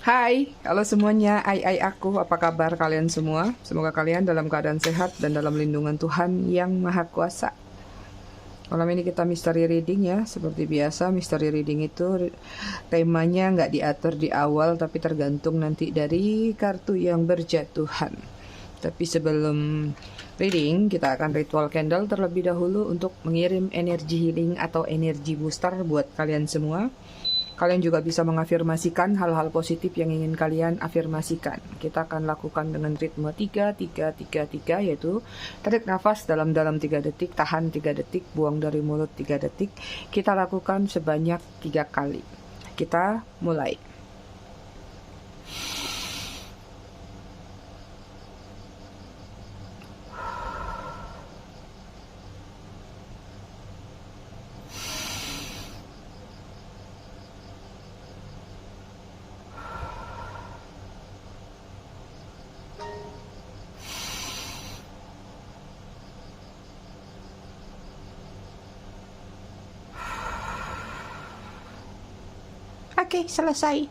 Hai, halo semuanya. Aku, apa kabar kalian semua? Semoga kalian dalam keadaan sehat dan dalam lindungan Tuhan yang Maha Kuasa. Malam ini kita mystery reading ya. Seperti biasa, mystery reading itu temanya nggak diatur di awal, tapi tergantung nanti dari kartu yang berjatuhan. Tapi sebelum reading, kita akan ritual candle terlebih dahulu untuk mengirim energi healing atau energi booster buat kalian semua. Kalian juga bisa mengafirmasikan hal-hal positif yang ingin kalian afirmasikan. Kita akan lakukan dengan ritme 3, 3, 3, 3, yaitu tarik nafas dalam-dalam 3 detik, tahan 3 detik, buang dari mulut 3 detik. Kita lakukan sebanyak 3 kali. Kita mulai. Oke, selesai.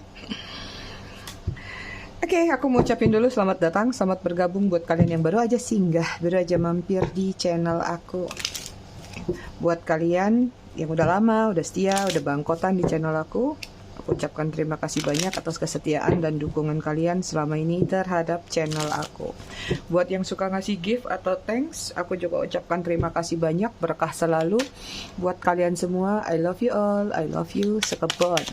Oke, aku mau ucapin dulu selamat datang, selamat bergabung buat kalian yang baru aja singgah, baru aja mampir di channel aku. Buat kalian yang udah lama, udah setia, udah bangkotan di channel aku ucapkan terima kasih banyak atas kesetiaan dan dukungan kalian selama ini terhadap channel aku. Buat yang suka ngasih gift atau thanks, aku juga ucapkan terima kasih banyak, berkah selalu. Buat kalian semua, I love you all, I love you sekebon.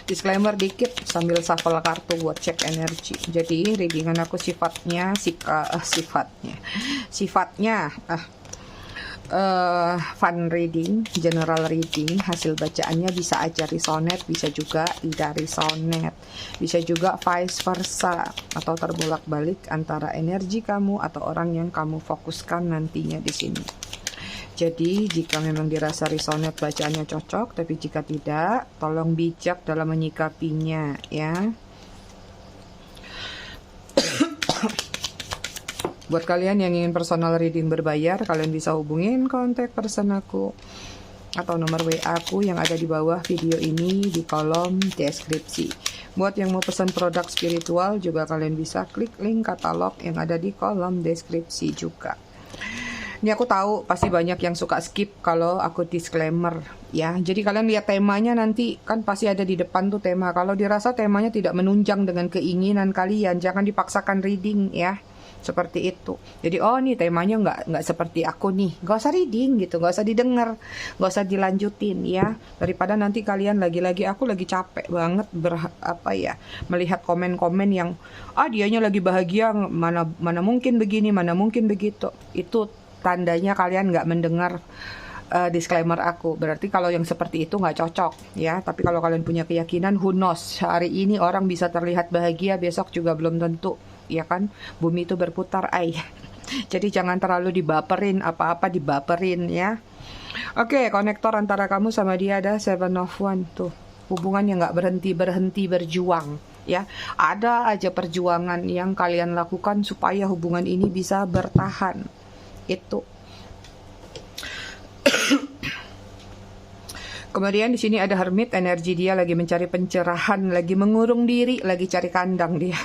Disclaimer dikit sambil shuffle kartu buat cek energi. Jadi readingan aku sifatnya fun reading, general reading. Hasil bacaannya bisa aja resonate, bisa juga tidak resonate, bisa juga vice versa atau terbolak-balik antara energi kamu atau orang yang kamu fokuskan nantinya di sini. Jadi jika memang dirasa resonate bacaannya cocok, tapi jika tidak, tolong bijak dalam menyikapinya ya. Buat kalian yang ingin personal reading berbayar, kalian bisa hubungin kontak person aku atau nomor WA aku yang ada di bawah video ini di kolom deskripsi. Buat yang mau pesan produk spiritual juga kalian bisa klik link katalog yang ada di kolom deskripsi juga. Ini aku tahu pasti banyak yang suka skip kalau aku disclaimer ya. Jadi kalian lihat temanya nanti kan pasti ada di depan tuh tema. Kalau dirasa temanya tidak menunjang dengan keinginan kalian, jangan dipaksakan reading ya. Seperti itu. Jadi nih temanya nggak seperti aku nih, nggak usah reading gitu, nggak usah didengar, nggak usah dilanjutin ya. Daripada nanti kalian lagi-lagi aku lagi capek banget melihat komen-komen yang dianya lagi bahagia, mana mungkin begini, mana mungkin begitu. Itu tandanya kalian nggak mendengar disclaimer aku. Berarti kalau yang seperti itu nggak cocok ya. Tapi kalau kalian punya keyakinan, who knows, hari ini orang bisa terlihat bahagia, besok juga belum tentu ya kan. Bumi itu berputar jadi jangan terlalu dibaperin, apa-apa dibaperin ya. Oke, konektor antara kamu sama dia ada Seven of Wands tuh. Hubungan yang nggak berhenti berjuang ya. Ada aja perjuangan yang kalian lakukan supaya hubungan ini bisa bertahan. Itu. Kemudian di sini ada Hermit, energi dia lagi mencari pencerahan, lagi mengurung diri, lagi cari kandang dia.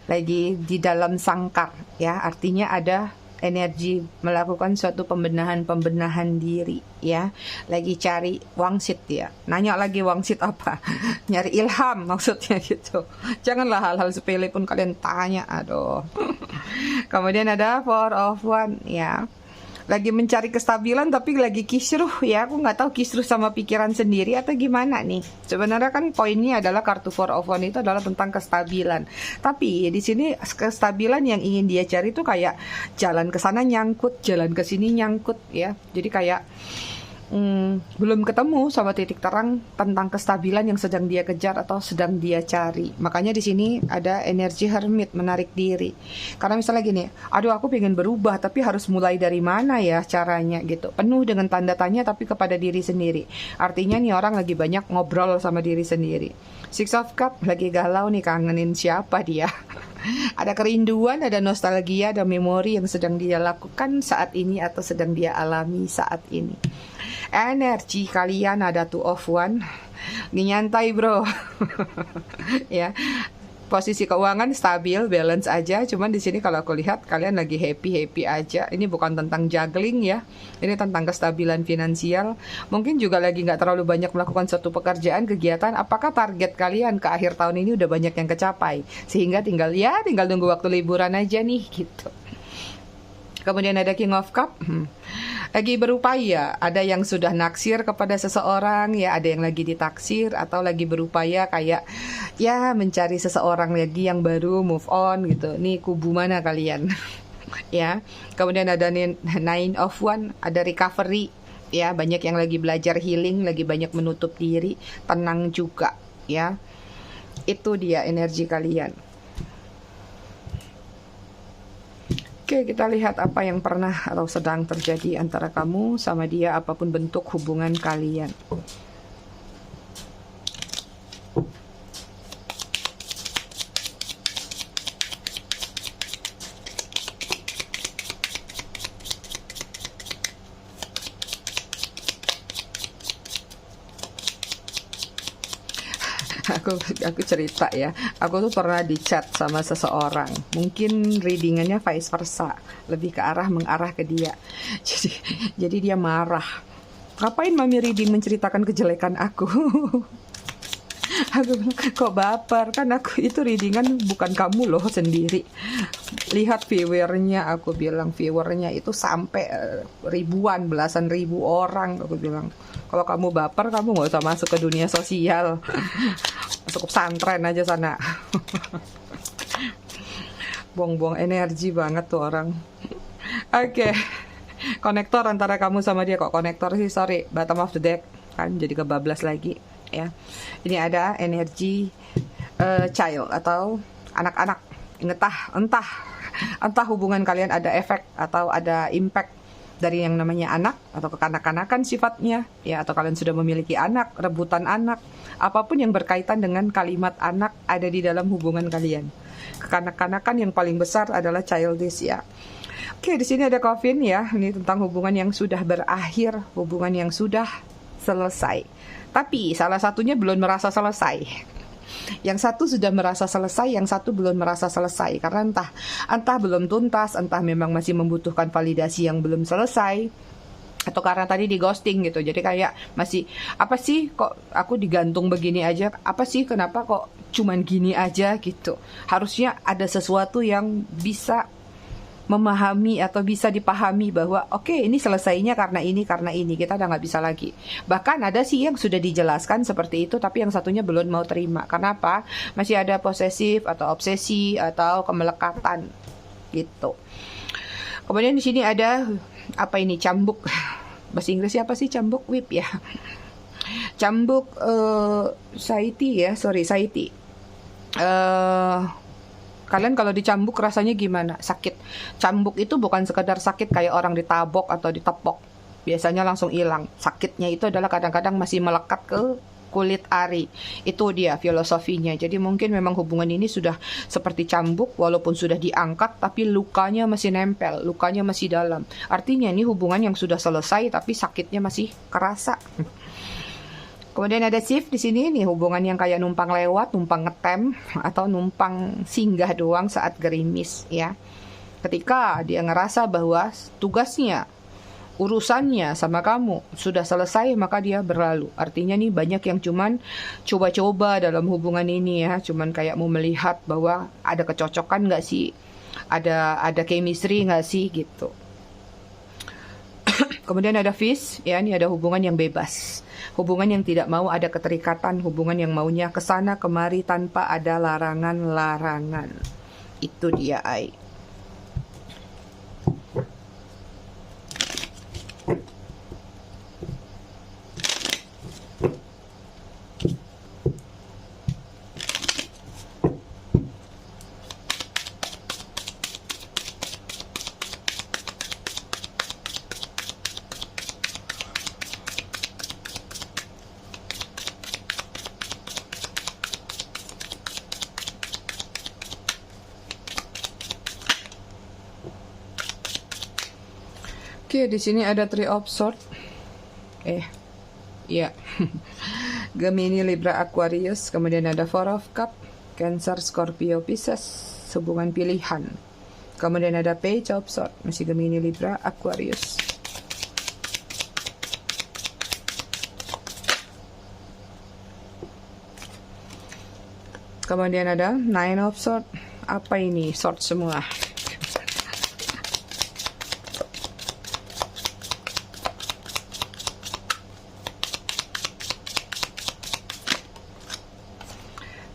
Lagi di dalam sangkar ya, artinya ada energi melakukan suatu pembenahan diri ya. Lagi cari wangsit dia. Nanya lagi wangsit apa? Nyari ilham maksudnya gitu. Janganlah hal-hal sepele pun kalian tanya, aduh. Kemudian ada Four of Wands ya. Lagi mencari kestabilan tapi lagi kisruh ya. Aku nggak tahu kisruh sama pikiran sendiri atau gimana nih. Sebenarnya kan poinnya adalah kartu Four of Wands itu adalah tentang kestabilan. Tapi di sini kestabilan yang ingin dia cari itu kayak jalan ke sana nyangkut, jalan ke sini nyangkut ya. Jadi kayak belum ketemu sama titik terang tentang kestabilan yang sedang dia kejar atau sedang dia cari. Makanya di sini ada energi Hermit, menarik diri. Karena misalnya gini, aduh aku pengen berubah tapi harus mulai dari mana ya caranya gitu. Penuh dengan tanda tanya tapi kepada diri sendiri. Artinya nih orang lagi banyak ngobrol sama diri sendiri. Six of Cups lagi galau nih, kangenin siapa dia. Ada kerinduan, ada nostalgia, ada memori yang sedang dia lakukan saat ini atau sedang dia alami saat ini. Energi kalian ada Two of Wands, Lagi nyantai bro. Ya, posisi keuangan stabil, balance aja. Cuman di sini kalau aku lihat kalian lagi happy aja. Ini bukan tentang juggling ya. Ini tentang kestabilan finansial. Mungkin juga lagi nggak terlalu banyak melakukan suatu pekerjaan, kegiatan. Apakah target kalian ke akhir tahun ini udah banyak yang kecapai? Sehingga tinggal nunggu waktu liburan aja nih gitu. Kemudian ada King of Cup. Lagi berupaya, ada yang sudah naksir kepada seseorang, ya ada yang lagi ditaksir atau lagi berupaya kayak ya mencari seseorang lagi yang baru, move on gitu. Nih kubu mana kalian? Ya. Kemudian ada Nine of One, ada recovery. Ya, banyak yang lagi belajar healing, lagi banyak menutup diri, tenang juga ya. Itu dia energi kalian. Oke, kita lihat apa yang pernah atau sedang terjadi antara kamu sama dia, apapun bentuk hubungan kalian. aku cerita ya, aku tuh pernah di chat sama seseorang, mungkin readingannya vice versa, lebih ke arah mengarah ke dia. Jadi dia marah, ngapain mami reading menceritakan kejelekan aku. Aku bilang, kok baper, kan aku itu readingan bukan kamu loh sendiri. Lihat viewernya, aku bilang viewernya itu sampai ribuan, belasan ribu orang. Aku bilang, kalau kamu baper kamu nggak usah masuk ke dunia sosial. Masuk pesantren aja sana. Buang-buang energi banget tuh orang. Oke. Konektor antara kamu sama dia, kok konektor sih, sorry, bottom of the deck kan jadi kebablas lagi ya. Ini ada energi child atau anak-anak. Entah hubungan kalian ada efek atau ada impact dari yang namanya anak atau kekanak-kanakan sifatnya ya, atau kalian sudah memiliki anak, rebutan anak, apapun yang berkaitan dengan kalimat anak ada di dalam hubungan kalian. Kekanak-kanakan yang paling besar adalah childish ya. Oke, di sini ada coffin ya. Ini tentang hubungan yang sudah berakhir, hubungan yang sudah selesai. Tapi salah satunya belum merasa selesai. Yang satu sudah merasa selesai, yang satu belum merasa selesai. Karena entah belum tuntas, entah memang masih membutuhkan validasi yang belum selesai, atau karena tadi di ghosting gitu. Jadi kayak masih, apa sih kok aku digantung begini aja? Apa sih kenapa kok cuman gini aja gitu? Harusnya ada sesuatu yang bisa memahami atau bisa dipahami bahwa oke, ini selesainya karena ini, kita udah nggak bisa lagi. Bahkan ada sih yang sudah dijelaskan seperti itu, tapi yang satunya belum mau terima. Kenapa? Masih ada posesif atau obsesi atau kemelekatan gitu. Kemudian di sini ada apa ini, cambuk. Bahasa Inggrisnya apa sih cambuk? Whip ya. Cambuk saiti ya, saiti. Kalian kalau dicambuk rasanya gimana? Sakit. Cambuk itu bukan sekedar sakit kayak orang ditabok atau ditepok. Biasanya langsung hilang. Sakitnya itu adalah kadang-kadang masih melekat ke kulit ari. Itu dia filosofinya. Jadi mungkin memang hubungan ini sudah seperti cambuk, walaupun sudah diangkat tapi lukanya masih nempel, lukanya masih dalam. Artinya ini hubungan yang sudah selesai tapi sakitnya masih kerasa. Kemudian ada shift di sini nih, hubungan yang kayak numpang lewat, numpang ngetem atau numpang singgah doang saat gerimis ya. Ketika dia ngerasa bahwa tugasnya, urusannya sama kamu sudah selesai, maka dia berlalu. Artinya nih banyak yang cuman coba-coba dalam hubungan ini ya, cuman kayak mau melihat bahwa ada kecocokan nggak sih, ada chemistry nggak sih gitu. Kemudian ada fish ya, ini ada hubungan yang bebas. Hubungan yang tidak mau ada keterikatan, hubungan yang maunya kesana kemari tanpa ada larangan-larangan. Itu dia Ai. Oke, di sini ada Three of Swords. Iya. Gemini, Libra, Aquarius. Kemudian ada Four of Cup, Cancer, Scorpio, Pisces, hubungan pilihan. Kemudian ada Page of Swords, masih Gemini, Libra, Aquarius. Kemudian ada Nine of Swords. Apa ini? Swords semua.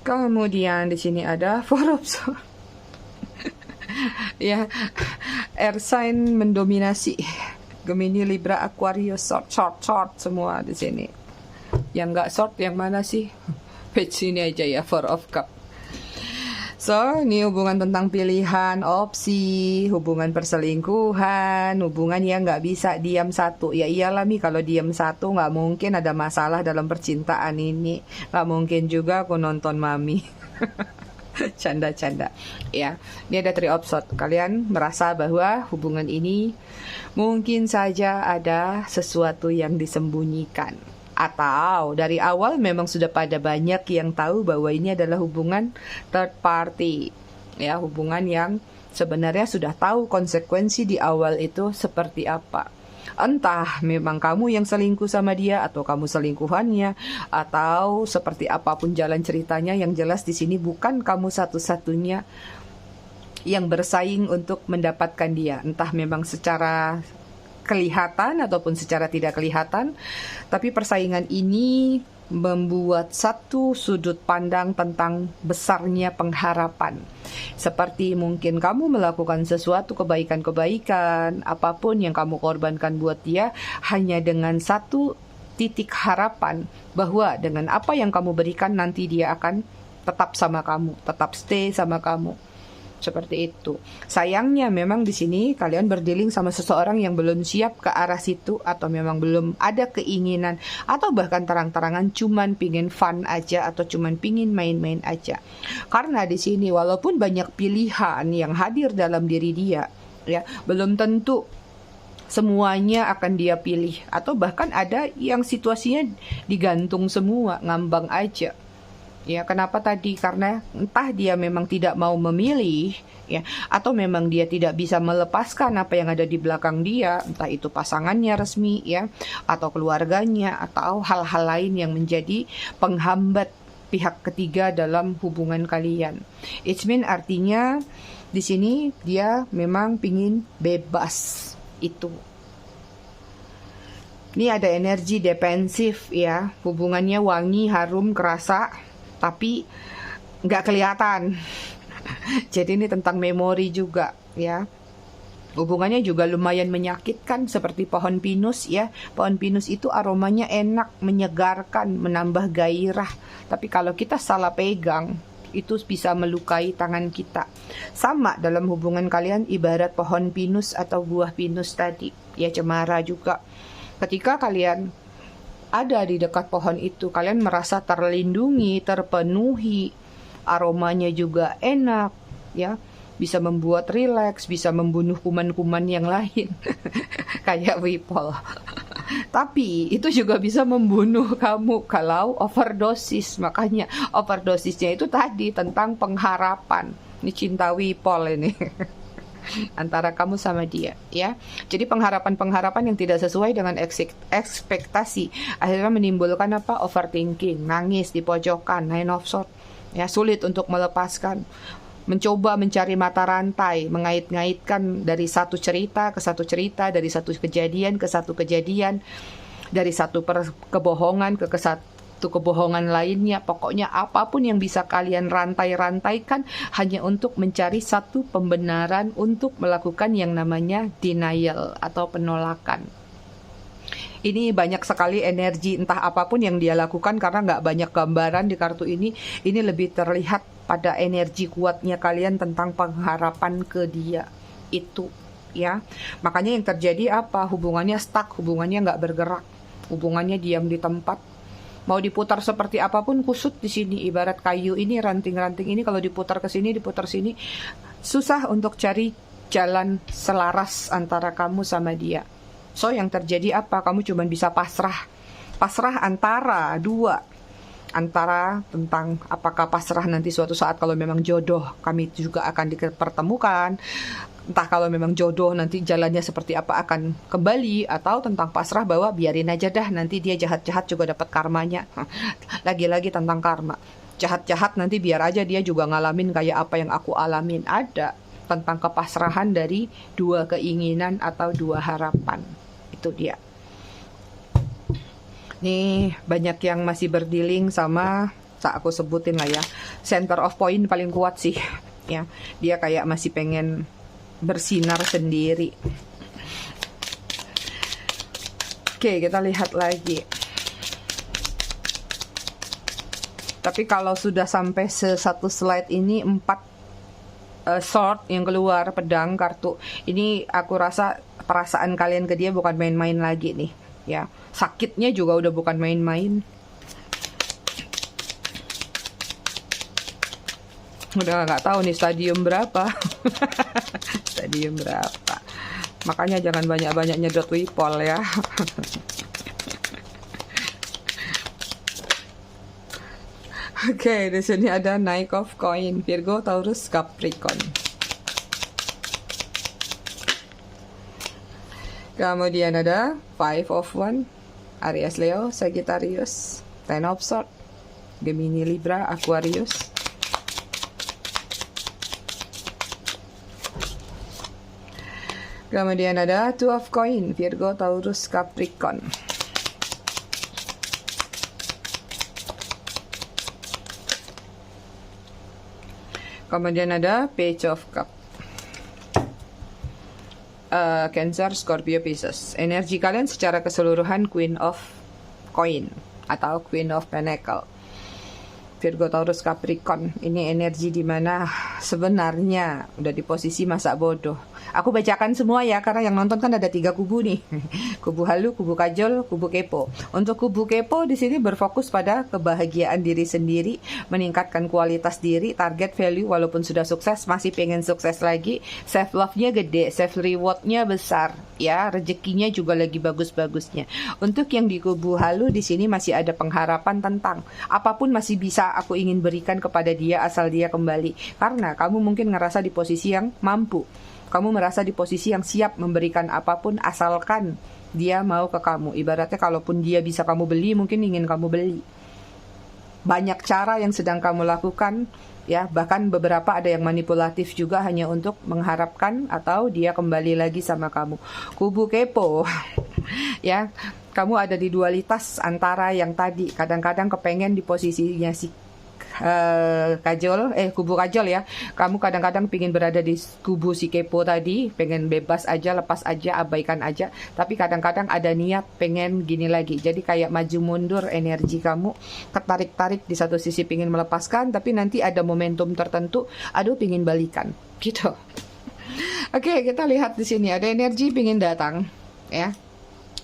Kemudian di sini ada Four of Swords. Ya, air sign mendominasi. Gemini, Libra, Aquarius, short semua di sini. Yang nggak short yang mana sih? Page ini aja ya, Four of Cup. So, ini hubungan tentang pilihan, opsi, hubungan perselingkuhan, hubungan yang nggak bisa diam satu. Ya iyalah Mi, kalau diam satu nggak mungkin ada masalah dalam percintaan ini. Nggak mungkin juga aku nonton Mami. Canda-canda. Ya, ini ada Three of Swords. Kalian merasa bahwa hubungan ini mungkin saja ada sesuatu yang disembunyikan. Atau dari awal memang sudah pada banyak yang tahu bahwa ini adalah hubungan third party. Ya, hubungan yang sebenarnya sudah tahu konsekuensi di awal itu seperti apa. Entah memang kamu yang selingkuh sama dia atau kamu selingkuhannya atau seperti apapun jalan ceritanya, yang jelas di sini bukan kamu satu-satunya yang bersaing untuk mendapatkan dia. Entah memang secara kelihatan ataupun secara tidak kelihatan, tapi persaingan ini membuat satu sudut pandang tentang besarnya pengharapan. Seperti mungkin kamu melakukan sesuatu kebaikan-kebaikan, apapun yang kamu korbankan buat dia, hanya dengan satu titik harapan bahwa dengan apa yang kamu berikan nanti dia akan tetap sama kamu, tetap stay sama kamu. Seperti itu. Sayangnya memang di sini kalian berdealing sama seseorang yang belum siap ke arah situ, atau memang belum ada keinginan, atau bahkan terang-terangan cuman pingin fun aja atau cuman pingin main-main aja. Karena di sini walaupun banyak pilihan yang hadir dalam diri dia, ya, belum tentu semuanya akan dia pilih, atau bahkan ada yang situasinya digantung semua, ngambang aja. Ya, kenapa tadi? Karena entah dia memang tidak mau memilih, ya, atau memang dia tidak bisa melepaskan apa yang ada di belakang dia, entah itu pasangannya resmi, ya, atau keluarganya, atau hal-hal lain yang menjadi penghambat pihak ketiga dalam hubungan kalian. It mean artinya di sini dia memang pingin bebas itu. Ini ada energi defensif, ya, hubungannya wangi, harum, kerasa, tapi nggak kelihatan. Jadi ini tentang memori juga, ya. Hubungannya juga lumayan menyakitkan seperti pohon pinus, ya. Pohon pinus itu aromanya enak, menyegarkan, menambah gairah. Tapi kalau kita salah pegang, itu bisa melukai tangan kita. Sama dalam hubungan kalian, ibarat pohon pinus atau buah pinus tadi, ya, cemara juga. Ketika kalian ada di dekat pohon itu, kalian merasa terlindungi, terpenuhi, aromanya juga enak, ya, bisa membuat rileks, bisa membunuh kuman-kuman yang lain, kayak Wipol. Tapi itu juga bisa membunuh kamu kalau overdosis. Makanya overdosisnya itu tadi tentang pengharapan. Ini cinta Wipol ini. Antara kamu sama dia, ya. Jadi pengharapan-pengharapan yang tidak sesuai dengan ekspektasi akhirnya menimbulkan apa? Overthinking, nangis di pojokan, Nine of Swords, ya, sulit untuk melepaskan, mencoba mencari mata rantai, mengait-ngaitkan dari satu cerita ke satu cerita, dari satu kejadian ke satu kejadian, dari satu kebohongan ke satu kebohongan lainnya. Pokoknya apapun yang bisa kalian rantai-rantaikan hanya untuk mencari satu pembenaran untuk melakukan yang namanya denial atau penolakan. Ini banyak sekali energi, entah apapun yang dia lakukan, karena nggak banyak gambaran di kartu ini. Ini lebih terlihat pada energi kuatnya kalian tentang pengharapan ke dia itu, ya. Makanya yang terjadi apa? Hubungannya stuck, hubungannya nggak bergerak, hubungannya diam di tempat. Mau diputar seperti apapun kusut di sini. Ibarat kayu ini, ranting-ranting ini kalau diputar ke sini, diputar sini, susah untuk cari jalan selaras antara kamu sama dia. So yang terjadi apa? Kamu cuma bisa pasrah antara dua. antara tentang apakah pasrah nanti suatu saat kalau memang jodoh kami juga akan dipertemukan, entah kalau memang jodoh nanti jalannya seperti apa akan kembali, atau tentang pasrah bahwa biarin aja dah nanti dia jahat-jahat juga dapat karmanya. Lagi-lagi tentang karma, jahat-jahat nanti biar aja dia juga ngalamin kayak apa yang aku alamin. Ada tentang kepasrahan dari dua keinginan atau dua harapan. Itu dia. Nih banyak yang masih berdealing sama, tak aku sebutin lah ya, center of point paling kuat sih ya. Dia kayak masih pengen bersinar sendiri. Oke, kita lihat lagi. Tapi kalau sudah sampai satu slide ini 4 sword yang keluar, pedang, kartu, ini aku rasa perasaan kalian ke dia bukan main-main lagi nih ya. Sakitnya juga udah bukan main-main. Udah nggak tahu nih stadium berapa. Stadium berapa. Makanya jangan banyak-banyak nyedot wipol ya. Oke, di sini ada Knight of Coin, Virgo, Taurus, Capricorn. Kemudian ada Five of Wands, Aries, Leo, Sagittarius, Ten of Swords, Gemini, Libra, Aquarius. Kemudian ada Two of Coin, Virgo, Taurus, Capricorn. Kemudian ada Page of Cup, Cancer, Scorpio, Pisces. Energi kalian secara keseluruhan Queen of Coin atau Queen of Pentacle, Virgo, Taurus, Capricorn. Ini energi dimana sebenarnya udah di posisi masa bodoh. Aku bacakan semua ya, karena yang nonton kan ada 3 kubu nih. Kubu halu, kubu kajol, kubu kepo. Untuk kubu kepo di sini berfokus pada kebahagiaan diri sendiri, meningkatkan kualitas diri, target value walaupun sudah sukses masih pengen sukses lagi, self love-nya gede, self reward-nya besar, ya, rezekinya juga lagi bagus-bagusnya. Untuk yang di kubu halu di sini masih ada pengharapan tentang apapun masih bisa aku ingin berikan kepada dia asal dia kembali. Karena kamu mungkin ngerasa di posisi yang mampu. Kamu merasa di posisi yang siap memberikan apapun asalkan dia mau ke kamu. Ibaratnya kalaupun dia bisa kamu beli, mungkin ingin kamu beli. Banyak cara yang sedang kamu lakukan, ya, bahkan beberapa ada yang manipulatif juga hanya untuk mengharapkan atau dia kembali lagi sama kamu. Kubu kepo, ya, kamu ada di dualitas antara yang tadi, kadang-kadang kepengen di posisinya si kubu kajol ya. Kamu kadang-kadang pingin berada di kubu si kepo tadi, pengen bebas aja, lepas aja, abaikan aja. Tapi kadang-kadang ada niat pengen gini lagi. Jadi kayak maju mundur energi kamu, ketarik-tarik di satu sisi pingin melepaskan, tapi nanti ada momentum tertentu, aduh pingin balikan, gitu. Oke, kita lihat di sini ada energi pingin datang, ya.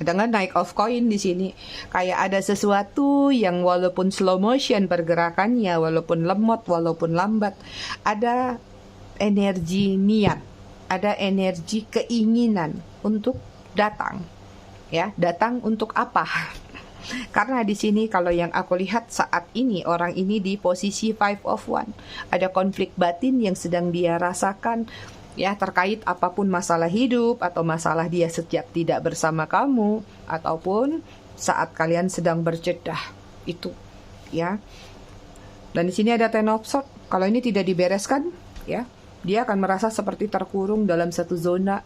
Dengan Knight of Coin di sini kayak ada sesuatu yang walaupun slow motion pergerakannya, walaupun lemot, walaupun lambat, ada energi niat, ada energi keinginan untuk datang. Ya, datang untuk apa? Karena di sini kalau yang aku lihat saat ini orang ini di posisi Five of Wands, ada konflik batin yang sedang dia rasakan, ya, terkait apapun masalah hidup atau masalah dia sejak tidak bersama kamu ataupun saat kalian sedang berjedah itu, ya. Dan di sini ada Ten of Swords. Kalau ini tidak dibereskan, ya, dia akan merasa seperti terkurung dalam satu zona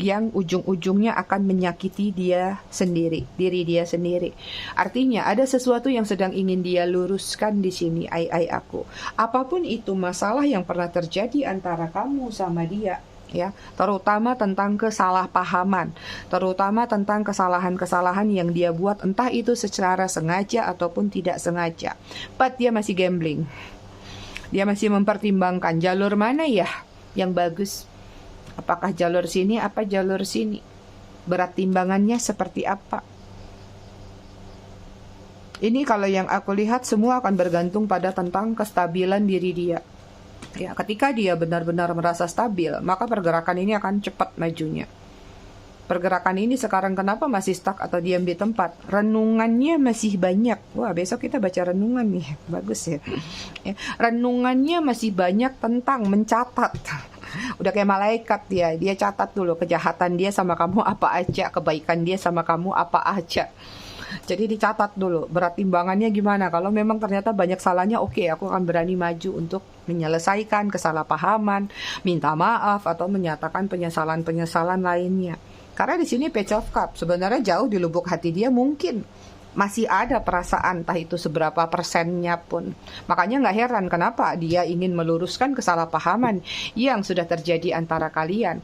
yang ujung-ujungnya akan menyakiti dia sendiri, diri dia sendiri. Artinya ada sesuatu yang sedang ingin dia luruskan di sini, aku. Apapun itu masalah yang pernah terjadi antara kamu sama dia, ya, terutama tentang kesalahpahaman, terutama tentang kesalahan-kesalahan yang dia buat, entah itu secara sengaja ataupun tidak sengaja. But dia masih gambling. Dia masih mempertimbangkan jalur mana ya yang bagus. Apakah jalur sini, apa jalur sini? Berat timbangannya seperti apa? Ini kalau yang aku lihat semua akan bergantung pada tentang kestabilan diri dia. Ya, ketika dia benar-benar merasa stabil, maka pergerakan ini akan cepat majunya. pergerakan ini sekarang kenapa masih stuck atau diam di tempat? Renungannya masih banyak. Wah, besok kita baca renungan nih. Bagus ya. Renungannya masih banyak tentang mencatat. Udah kayak malaikat dia catat dulu kejahatan dia sama kamu apa aja, kebaikan dia sama kamu apa aja. Jadi dicatat dulu berat timbangannya gimana. Kalau memang ternyata banyak salahnya, oke, aku akan berani maju untuk menyelesaikan kesalahpahaman, minta maaf atau menyatakan penyesalan-penyesalan lainnya. Karena di sini Page of Cups sebenarnya jauh di lubuk hati dia mungkin masih ada perasaan, entah itu seberapa persennya pun. Makanya nggak heran kenapa dia ingin meluruskan kesalahpahaman yang sudah terjadi antara kalian.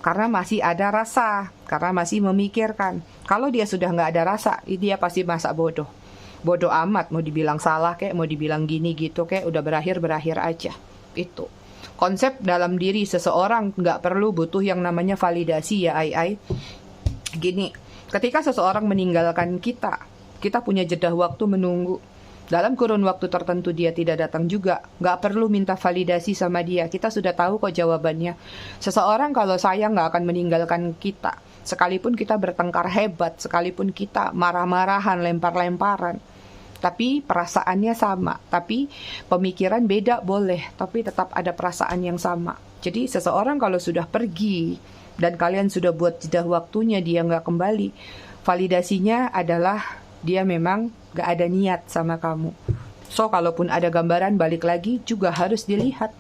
Karena masih ada rasa, karena masih memikirkan. Kalau dia sudah nggak ada rasa, dia pasti masa bodoh. Bodoh amat, mau dibilang salah kayak, mau dibilang gini gitu kayak, udah berakhir aja. Itu. Konsep dalam diri seseorang nggak perlu butuh yang namanya validasi ya, ai. Gini, ketika seseorang meninggalkan kita punya jeda waktu menunggu. Dalam kurun waktu tertentu dia tidak datang juga, nggak perlu minta validasi sama dia. Kita sudah tahu kok jawabannya. Seseorang kalau sayang nggak akan meninggalkan kita. Sekalipun kita bertengkar hebat, sekalipun kita marah-marahan, lempar-lemparan. Tapi perasaannya sama. Tapi pemikiran beda boleh, tapi tetap ada perasaan yang sama. Jadi seseorang kalau sudah pergi, dan kalian sudah buat jeda waktunya dia nggak kembali, validasinya adalah dia memang gak ada niat sama kamu. So, kalaupun ada gambaran balik lagi juga harus dilihat.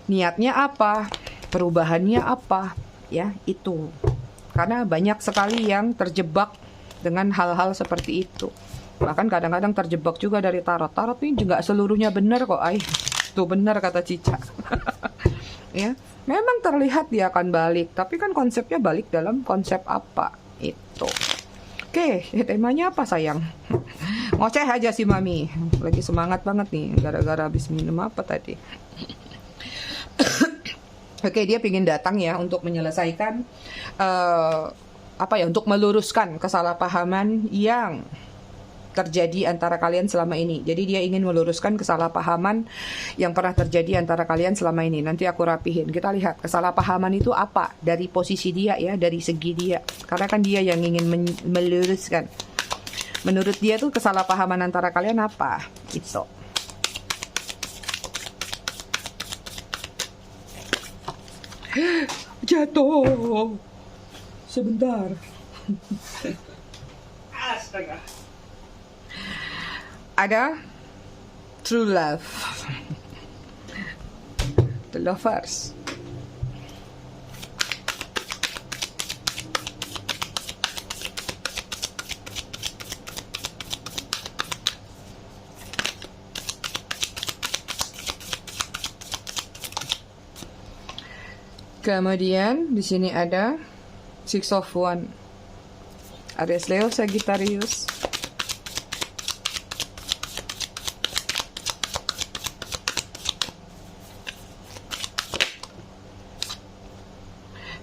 Niatnya apa? Perubahannya apa? Ya, itu. Karena banyak sekali yang terjebak dengan hal-hal seperti itu. Bahkan kadang-kadang terjebak juga dari tarot. Tarot ini juga seluruhnya benar kok, ay. Tuh benar kata Cica. Ya, memang terlihat dia akan balik. Tapi kan konsepnya balik dalam konsep apa? Itu. Oke, temanya apa sayang? Ngoceh aja sih Mami. Lagi semangat banget nih, gara-gara habis minum apa tadi. Oke, dia pingin datang ya untuk menyelesaikan untuk meluruskan kesalahpahaman yang terjadi antara kalian selama ini. Jadi dia ingin meluruskan kesalahpahaman yang pernah terjadi antara kalian selama ini. Nanti aku rapihin. Kita lihat kesalahpahaman itu apa dari posisi dia ya, dari segi dia. Karena kan dia yang ingin meluruskan. Menurut dia tuh kesalahpahaman antara kalian apa? Itu. Jatuh. Sebentar. Astaga. Ada true love, the lovers. Kemudian di sini ada Six of Wands, Aries, Leo, Sagittarius.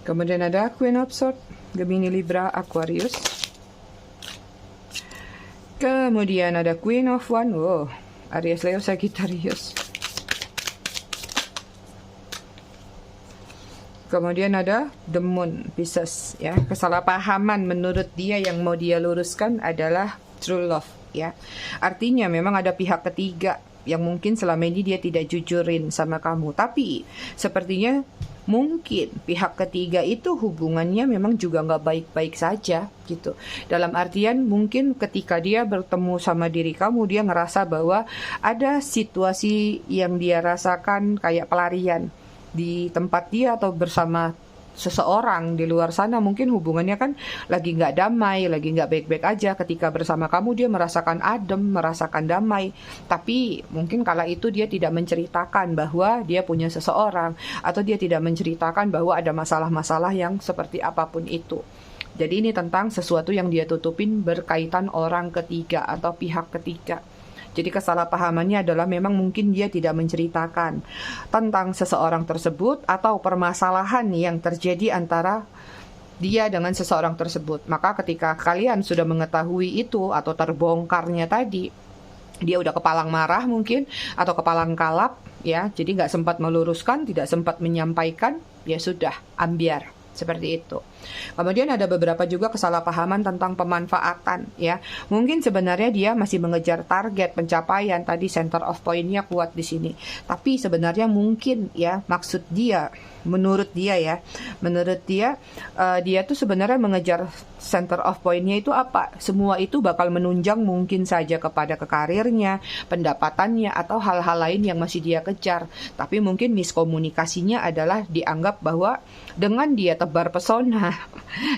Kemudian ada Queen of Swords, Gemini, Libra, Aquarius. Kemudian ada Queen of Wands, Aries, Leo, Sagittarius. Kemudian ada The Moon, Pisces, ya. Kesalahpahaman menurut dia yang mau dia luruskan adalah true love, ya. Artinya memang ada pihak ketiga yang mungkin selama ini dia tidak jujurin sama kamu. Tapi sepertinya mungkin pihak ketiga itu hubungannya memang juga nggak baik-baik saja gitu. Dalam artian mungkin ketika dia bertemu sama diri kamu, dia ngerasa bahwa ada situasi yang dia rasakan kayak pelarian di tempat dia atau bersama seseorang di luar sana. Mungkin hubungannya kan lagi nggak damai, lagi nggak baik-baik aja. Ketika bersama kamu dia merasakan adem, merasakan damai. Tapi mungkin kala itu dia tidak menceritakan bahwa dia punya seseorang, atau dia tidak menceritakan bahwa ada masalah-masalah yang seperti apapun itu. Jadi ini tentang sesuatu yang dia tutupin berkaitan orang ketiga atau pihak ketiga. Jadi kesalahpahamannya adalah memang mungkin dia tidak menceritakan tentang seseorang tersebut atau permasalahan yang terjadi antara dia dengan seseorang tersebut. Maka ketika kalian sudah mengetahui itu atau terbongkarnya tadi, dia udah kepalang marah mungkin atau kepalang kalap ya. Jadi nggak sempat meluruskan, tidak sempat menyampaikan, ya sudah ambiar seperti itu. Kemudian ada beberapa juga kesalahpahaman tentang pemanfaatan ya. Mungkin sebenarnya dia masih mengejar target pencapaian, tadi center of point-nya kuat di sini. Tapi sebenarnya mungkin ya maksud dia, menurut dia dia tuh sebenarnya mengejar center of point-nya itu apa? Semua itu bakal menunjang mungkin saja kepada karirnya, pendapatannya, atau hal-hal lain yang masih dia kejar. Tapi mungkin miskomunikasinya adalah dianggap bahwa dengan dia tebar pesona,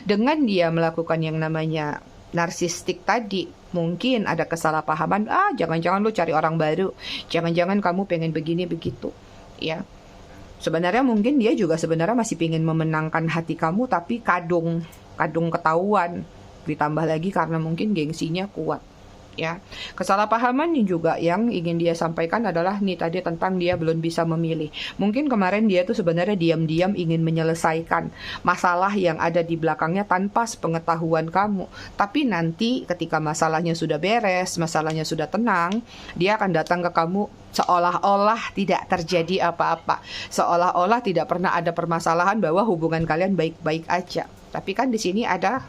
dengan dia melakukan yang namanya narsistik tadi, mungkin ada kesalahpahaman, jangan-jangan lu cari orang baru, jangan-jangan kamu pengen begini begitu, ya. Sebenarnya mungkin dia juga sebenarnya masih pengen memenangkan hati kamu, tapi kadung ketahuan. Ditambah lagi karena mungkin gengsinya kuat. Ya, kesalahpahaman juga yang ingin dia sampaikan adalah nih tadi tentang dia belum bisa memilih. Mungkin kemarin dia tuh sebenarnya diam-diam ingin menyelesaikan masalah yang ada di belakangnya tanpa sepengetahuan kamu. Tapi nanti ketika masalahnya sudah beres, masalahnya sudah tenang, dia akan datang ke kamu seolah-olah tidak terjadi apa-apa, seolah-olah tidak pernah ada permasalahan, bahwa hubungan kalian baik-baik aja. Tapi kan di sini ada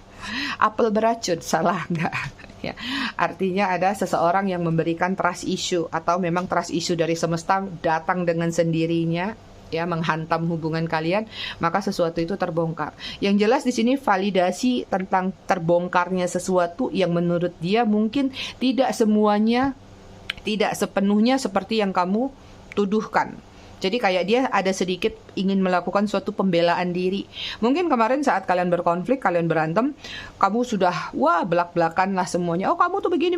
apel beracun, salah nggak? Ya, artinya ada seseorang yang memberikan trust issue, atau memang trust issue dari semesta datang dengan sendirinya, ya, menghantam hubungan kalian, maka sesuatu itu terbongkar. Yang jelas di sini validasi tentang terbongkarnya sesuatu yang menurut dia mungkin tidak semuanya, tidak sepenuhnya seperti yang kamu tuduhkan. Jadi kayak dia ada sedikit ingin melakukan suatu pembelaan diri. Mungkin kemarin saat kalian berkonflik, kalian berantem, kamu sudah belak-belakan lah semuanya. Oh, kamu tuh begini.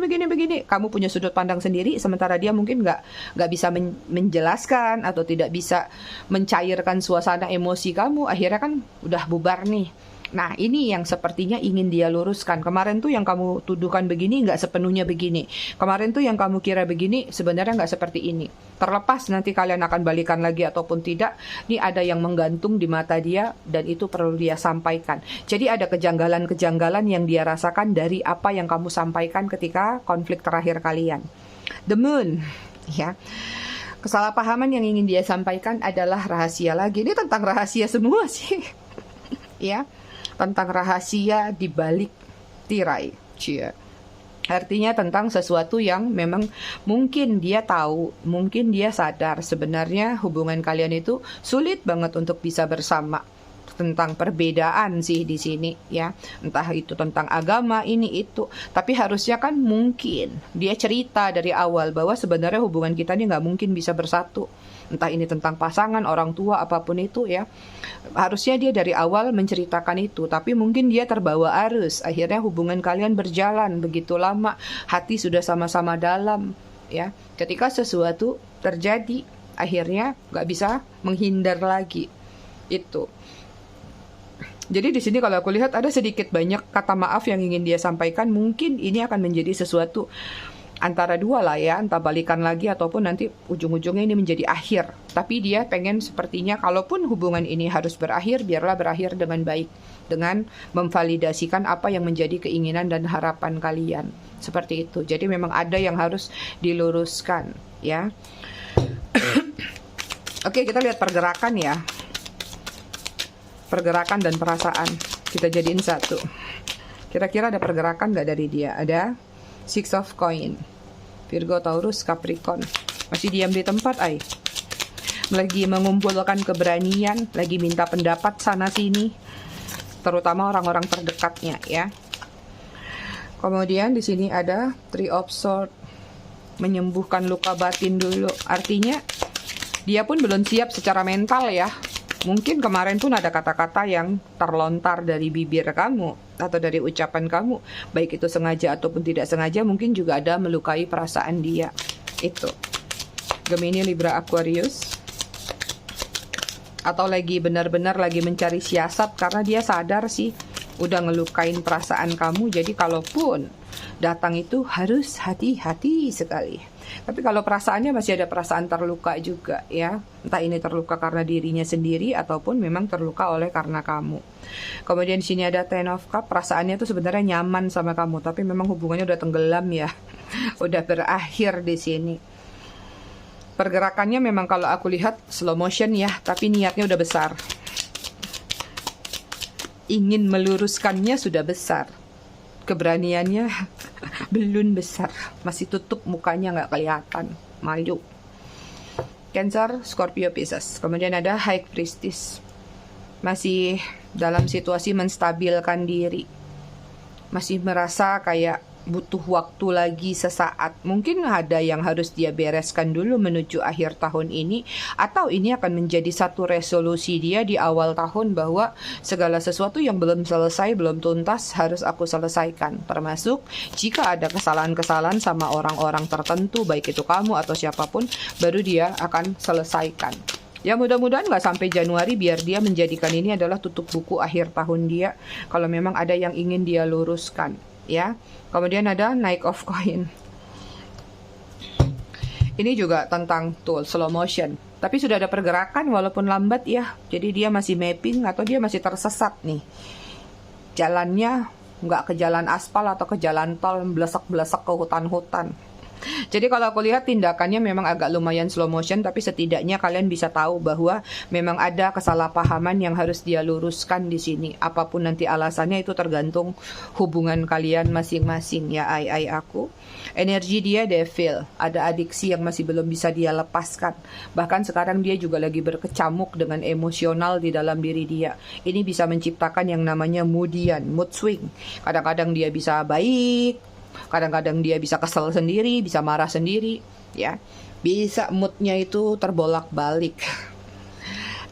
Kamu punya sudut pandang sendiri, sementara dia mungkin nggak bisa menjelaskan atau tidak bisa mencairkan suasana emosi kamu. Akhirnya kan udah bubar nih. Nah, ini yang sepertinya ingin dia luruskan. Kemarin tuh yang kamu tuduhkan begini, nggak sepenuhnya begini. Kemarin tuh yang kamu kira begini, sebenarnya nggak seperti ini. Terlepas nanti kalian akan balikan lagi ataupun tidak, ini ada yang menggantung di mata dia, dan itu perlu dia sampaikan. Jadi ada kejanggalan-kejanggalan yang dia rasakan dari apa yang kamu sampaikan ketika konflik terakhir kalian. The Moon, ya. Kesalahpahaman yang ingin dia sampaikan adalah rahasia lagi. Ini tentang rahasia semua sih. Ya. Tentang rahasia di balik tirai. Cia. Artinya tentang sesuatu yang memang mungkin dia tahu, mungkin dia sadar sebenarnya hubungan kalian itu sulit banget untuk bisa bersama. Tentang perbedaan sih di sini, ya. Entah itu tentang agama, ini itu. Tapi harusnya kan mungkin dia cerita dari awal bahwa sebenarnya hubungan kita ini nggak mungkin bisa bersatu. Entah ini tentang pasangan, orang tua, apapun itu, ya. Harusnya dia dari awal menceritakan itu. Tapi mungkin dia terbawa arus. Akhirnya hubungan kalian berjalan begitu lama. Hati sudah sama-sama dalam, ya. Ketika sesuatu terjadi, akhirnya nggak bisa menghindar lagi. Itu. Jadi di sini kalau aku lihat ada sedikit banyak kata maaf yang ingin dia sampaikan. Mungkin ini akan menjadi sesuatu antara dua lah, ya, entah balikan lagi ataupun nanti ujung-ujungnya ini menjadi akhir. Tapi dia pengen sepertinya kalaupun hubungan ini harus berakhir, biarlah berakhir dengan baik, dengan memvalidasikan apa yang menjadi keinginan dan harapan kalian. Seperti itu. Jadi memang ada yang harus diluruskan, ya. Oke, kita lihat pergerakan, ya. Pergerakan dan perasaan kita jadiin satu. Kira-kira ada pergerakan nggak dari dia? Ada Six of Coin, Virgo, Taurus, Capricorn. Masih diam di tempat, lagi mengumpulkan keberanian, lagi minta pendapat sana sini, terutama orang-orang terdekatnya, ya. Kemudian di sini ada Three of Swords, menyembuhkan luka batin dulu. Artinya dia pun belum siap secara mental, ya. Mungkin kemarin pun ada kata-kata yang terlontar dari bibir kamu atau dari ucapan kamu, baik itu sengaja ataupun tidak sengaja, mungkin juga ada melukai perasaan dia. Itu Gemini, Libra, Aquarius. Atau lagi benar-benar lagi mencari siasat karena dia sadar sih udah ngelukain perasaan kamu. Jadi kalaupun datang itu harus hati-hati sekali. Tapi kalau perasaannya masih ada perasaan terluka juga, ya. Entah ini terluka karena dirinya sendiri ataupun memang terluka oleh karena kamu. Kemudian di sini ada Ten of Cups, perasaannya tuh sebenarnya nyaman sama kamu, tapi memang hubungannya udah tenggelam, ya. Udah berakhir di sini. Pergerakannya memang kalau aku lihat slow motion, ya, tapi niatnya udah besar. ingin meluruskannya sudah besar. Keberaniannya belum besar. Masih tutup mukanya, nggak kelihatan. Malu. Cancer, Scorpio, Pisces. Kemudian ada High Priestess. Masih dalam situasi menstabilkan diri. Masih merasa kayak butuh waktu lagi sesaat. Mungkin ada yang harus dia bereskan dulu menuju akhir tahun ini, atau ini akan menjadi satu resolusi dia di awal tahun bahwa segala sesuatu yang belum selesai, belum tuntas harus aku selesaikan. Termasuk jika ada kesalahan-kesalahan sama orang-orang tertentu, baik itu kamu atau siapapun, baru dia akan selesaikan. Ya mudah-mudahan nggak sampai Januari, biar dia menjadikan ini adalah tutup buku akhir tahun dia. Kalau memang ada yang ingin dia luruskan, ya. Kemudian ada Knight of Coin. Ini juga tentang slow motion. Tapi sudah ada pergerakan walaupun lambat ya. Jadi dia masih mapping atau dia masih tersesat nih. Jalannya nggak ke jalan aspal atau ke jalan tol, belesek-belesek ke hutan-hutan. Jadi kalau aku lihat tindakannya memang agak lumayan slow motion, tapi setidaknya kalian bisa tahu bahwa memang ada kesalahpahaman yang harus dia luruskan di sini. Apapun nanti alasannya itu tergantung hubungan kalian masing-masing ya. Aku. Energi dia devil, ada adiksi yang masih belum bisa dia lepaskan. Bahkan sekarang dia juga lagi berkecamuk dengan emosional di dalam diri dia. Ini bisa menciptakan yang namanya mood swing. Kadang-kadang dia bisa baik, kadang-kadang dia bisa kesel sendiri, bisa marah sendiri, ya. Bisa moodnya itu terbolak-balik.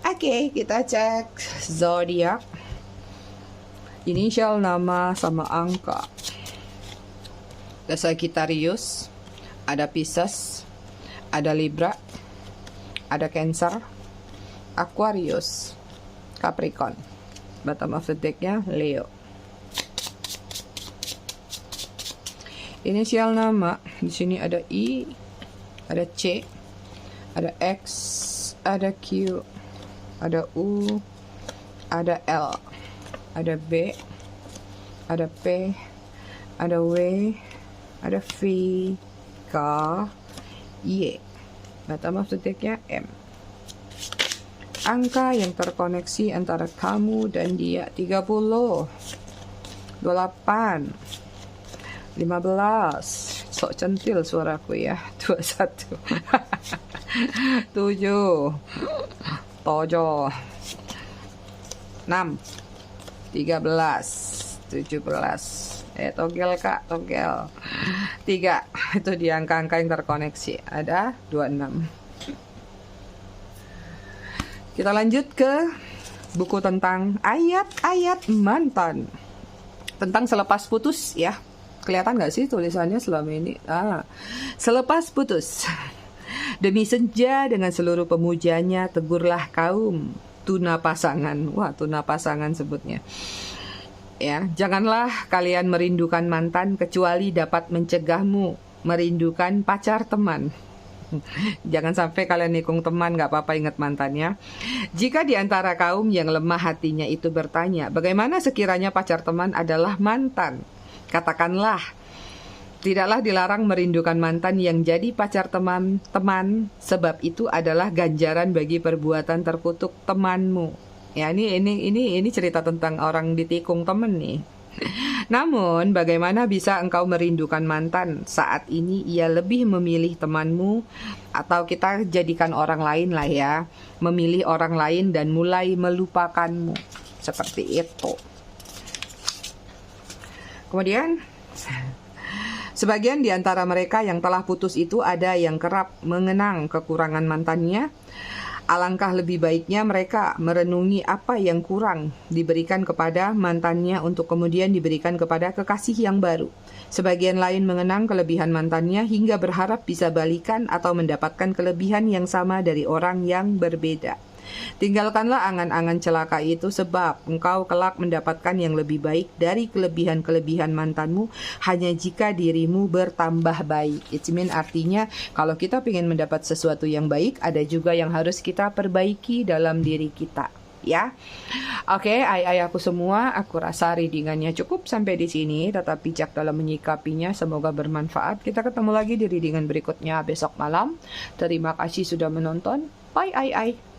Oke, kita cek zodiak. Inisial, nama, sama angka. Ada Sagittarius, ada Pisces, ada Libra, ada Cancer, Aquarius, Capricorn. Bottom of the deck-nya Leo. Inisial nama, di sini ada I, ada C, ada X, ada Q, ada U, ada L, ada B, ada P, ada W, ada V, K, Y. Bottom of the deck-nya M. Angka yang terkoneksi antara kamu dan dia 30, 28, 15, sok centil suaraku ya, 21, 7, 7, 6, 13, 17. Togel kak, togel 3. Itu di angka-angka yang terkoneksi. Ada 26. Kita lanjut ke buku tentang ayat-ayat mantan. Tentang selepas putus ya. Kelihatan gak sih tulisannya selama ini? Selepas putus. Demi senja dengan seluruh pemujanya, tegurlah kaum tuna pasangan. Wah, tuna pasangan sebutnya. Ya, janganlah kalian merindukan mantan kecuali dapat mencegahmu merindukan pacar teman. Jangan sampai kalian nikung teman, gak apa-apa, ingat mantannya. Jika di antara kaum yang lemah hatinya itu bertanya, bagaimana sekiranya pacar teman adalah mantan? Katakanlah, tidaklah dilarang merindukan mantan yang jadi pacar teman-teman, sebab itu adalah ganjaran bagi perbuatan terkutuk temanmu. Ya, ini cerita tentang orang ditikung temen nih. Namun, bagaimana bisa engkau merindukan mantan saat ini ia lebih memilih temanmu, atau kita jadikan orang lain lah ya, memilih orang lain dan mulai melupakanmu. Seperti itu. Kemudian, sebagian di antara mereka yang telah putus itu ada yang kerap mengenang kekurangan mantannya. Alangkah lebih baiknya mereka merenungi apa yang kurang diberikan kepada mantannya untuk kemudian diberikan kepada kekasih yang baru. Sebagian lain mengenang kelebihan mantannya hingga berharap bisa balikan atau mendapatkan kelebihan yang sama dari orang yang berbeda. Tinggalkanlah angan-angan celaka itu, sebab engkau kelak mendapatkan yang lebih baik dari kelebihan-kelebihan mantanmu hanya jika dirimu bertambah baik. It means artinya kalau kita ingin mendapat sesuatu yang baik, ada juga yang harus kita perbaiki dalam diri kita. Ya, oke, aku semua, aku rasa readingannya cukup sampai di sini. Tetap bijak dalam menyikapinya, semoga bermanfaat. Kita ketemu lagi di readingan berikutnya besok malam. Terima kasih sudah menonton. Bye.